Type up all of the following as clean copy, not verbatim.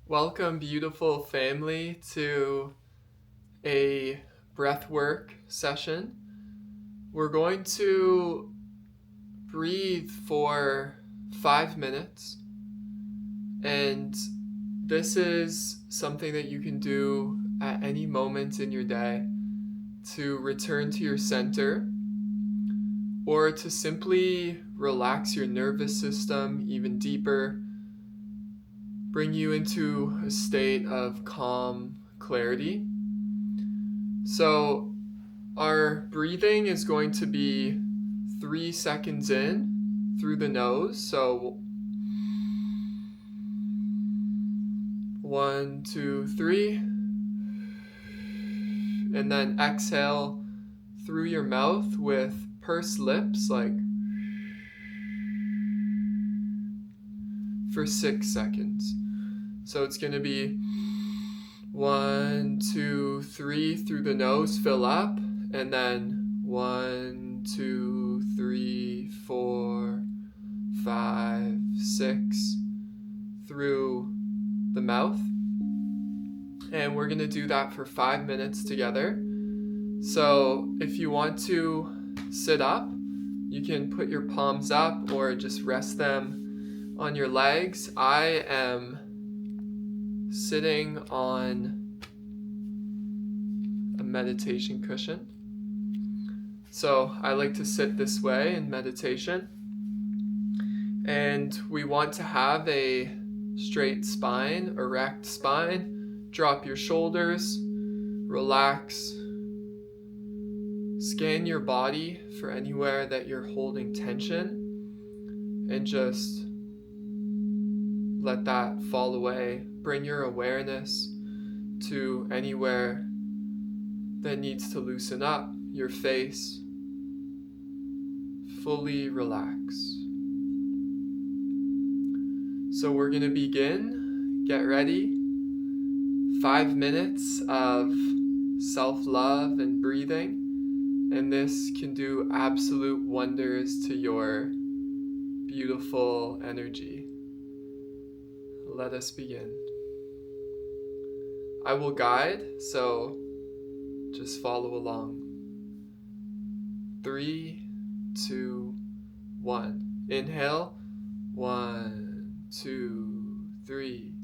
Welcome, beautiful family, to a breathwork session. We're going to breathe for 5 minutes, and this is something that you can do at any moment in your day to return to your center or to simply relax your nervous system even deeper, bring you into a state of calm clarity. So our breathing is going to be 3 seconds in through the nose. So 1, 2, 3. And then exhale through your mouth with pursed lips, like for 6 seconds. So it's going to be 1, 2, 3 through the nose, fill up, and then 1, 2, 3, 4, 5, 6 through the mouth. And we're going to do that for 5 minutes together. So if you want to sit up, you can put your palms up or just rest them on your legs. I am sitting on a meditation cushion. So I like to sit this way in meditation. And we want to have a straight spine, erect spine. Drop your shoulders, relax. Scan your body for anywhere that you're holding tension and just let that fall away. Bring your awareness to anywhere that needs to loosen up. Your face, fully relax. So we're going to begin. Get ready. 5 minutes of self-love and breathing. And this can do absolute wonders to your beautiful energy. Let us begin. I will guide, so just follow along. 3, 2, 1. Inhale. 1, 2, 3.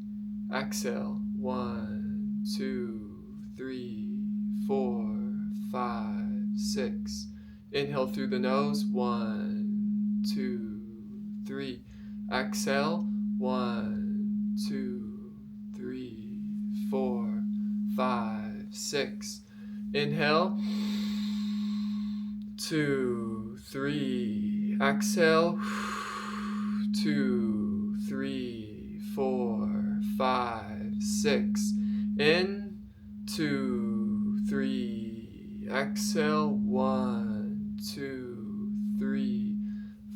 Exhale. 1, 2, 3, 4, 5, 6. Inhale through the nose. 1, 2, 3. Exhale. 1, 2, 3, 4, 5, 6. Inhale. 2, 3. Exhale. 2, 3, 4, 5, 6. In. 2, 3. Exhale. 1, 2, 3,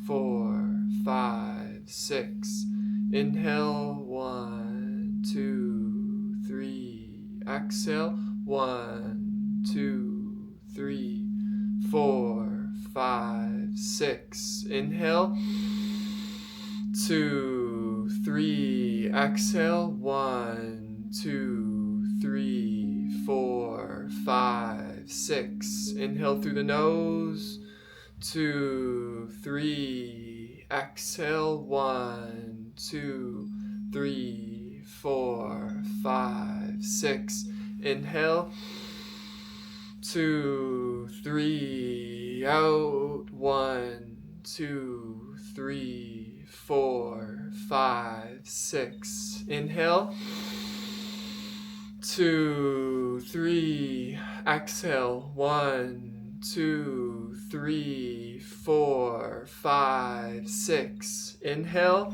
4, 5, 6. Inhale. 1, 2, 3. Exhale. 1, 2, 3, 4, 5, 6. Inhale. 2, 3. Exhale. 1, 2, 3, 4, 5, 6. Inhale through the nose. 2, 3. Exhale. 1, 2, 3, 4, 5, 6. Inhale. 2, 3. Out. 1, 2, 3, 4, 5, 6. Inhale. 2, 3. Exhale. 1, 2, 3, 4, 5, 6. Inhale.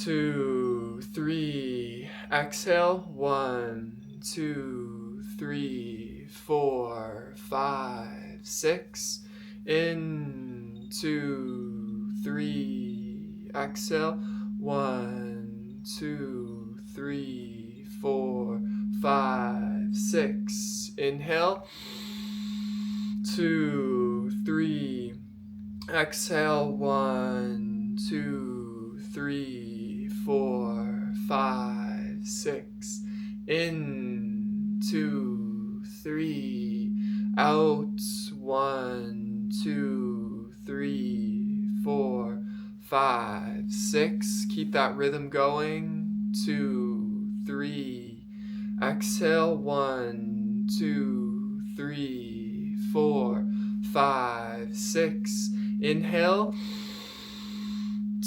2, 3. Exhale. 1, 2, 3, 4, 5, 6. In. 2, 3. Exhale. 1, 2, 3, 4, 5, 6. Inhale. 2, 3. Exhale. 1, 2, 3, 4, 5, 6. In, 2, 3. Out, 1, 2, 3, 4, 5, 6. Keep that rhythm going. 2, 3. Exhale. 1, 2, 3, 4, 5, 6. Inhale.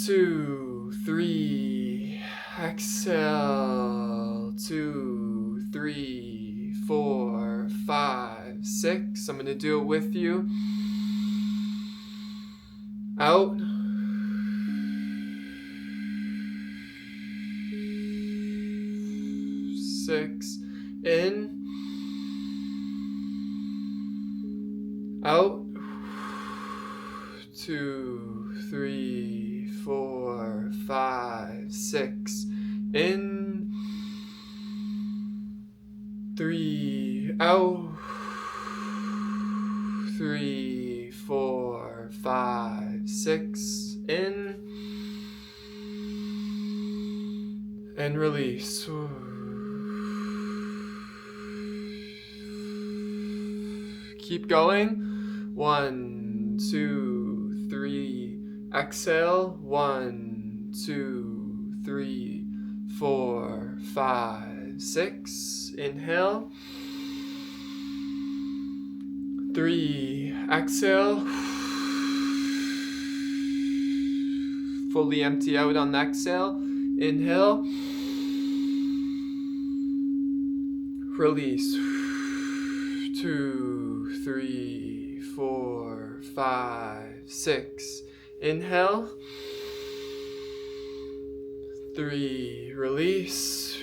2, 3. Exhale. 2, 3, 4, 5, 6. I'm going to do it with you. Out. 6. In. Out. 2, 3, 4, 5, 6. In. 3. Out. 3, 4, 5, 6. In. And release. Keep going. 1, 2, 3. Exhale. 1, 2, 3, 4, 5, 6. Inhale. 3. Exhale. Fully empty out on the exhale. Inhale. Release. 2, 3, 4, 5, 6. Inhale. 3. Release.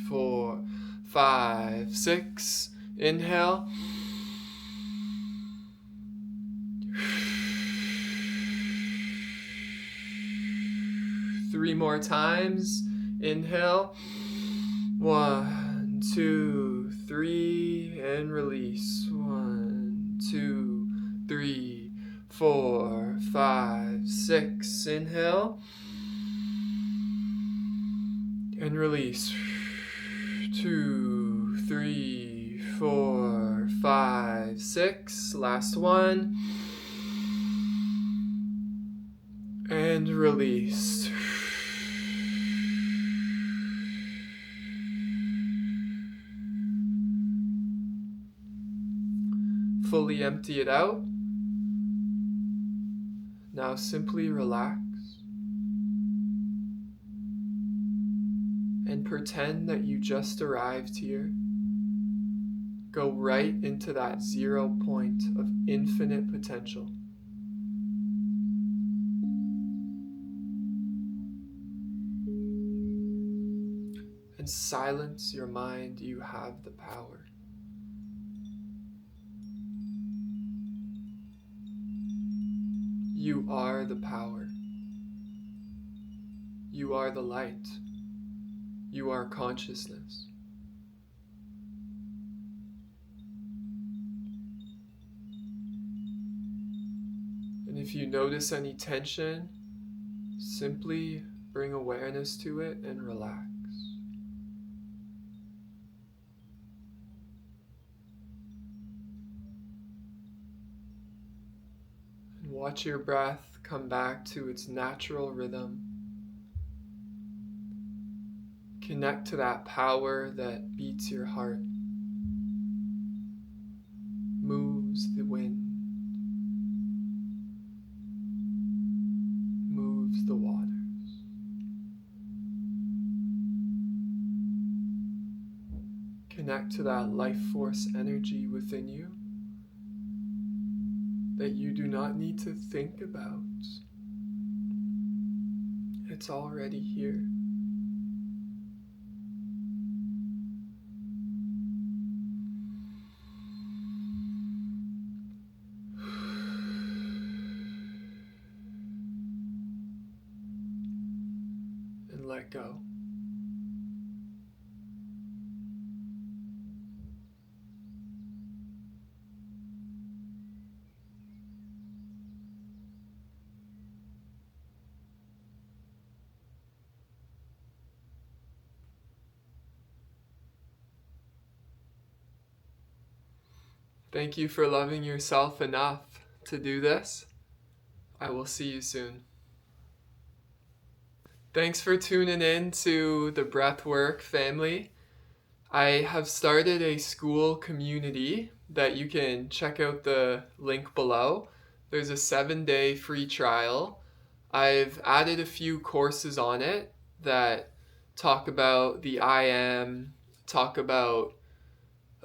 4, 5, 6. Inhale. 3 more times. Inhale. 1, 2, 3, and release. 1, 2, 3, 4, 5, 6. Inhale. And release. 2, 3, 4, 5, 6. Last one. And release. Fully empty it out. Now simply relax and pretend that you just arrived here. Go right into that 0 point of infinite potential. And silence your mind. You have the power. You are the power. You are the light. You are consciousness. And if you notice any tension, simply bring awareness to it and relax. Watch your breath come back to its natural rhythm. Connect to that power that beats your heart, moves the wind, moves the waters. Connect to that life force energy within you that you do not need to think about. It's already here. And let go. Thank you for loving yourself enough to do this. I will see you soon. Thanks for tuning in to the Breathwork family. I have started a Skool community that you can check out the link below. There's a 7-day free trial. I've added a few courses on it that talk about the I am, talk about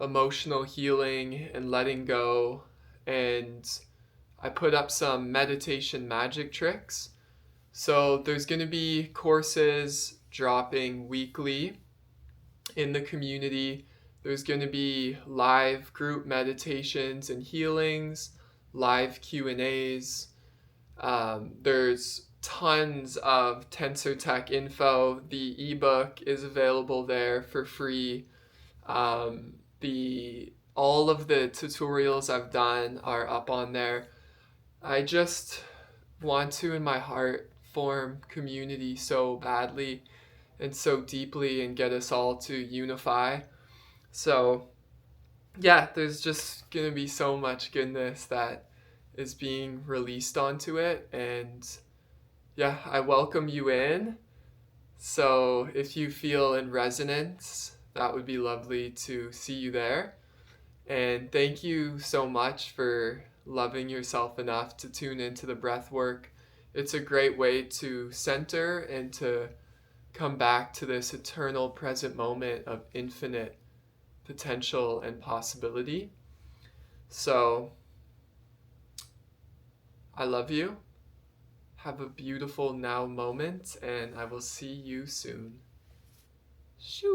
emotional healing and letting go, and I put up some meditation magic tricks. So there's going to be courses dropping weekly in the community. There's going to be live group meditations and healings, live Q&As. There's tons of Tensor Tech info. The ebook is available there for free. All of the tutorials I've done are up on there. I just want to, in my heart, form community so badly and so deeply and get us all to unify. So, yeah, there's just going to be so much goodness that is being released onto it. And yeah, I welcome you in. So, if you feel in resonance, that would be lovely to see you there. And thank you so much for loving yourself enough to tune into the breath work. It's a great way to center and to come back to this eternal present moment of infinite potential and possibility. So, I love you. Have a beautiful now moment, and I will see you soon. Shoo!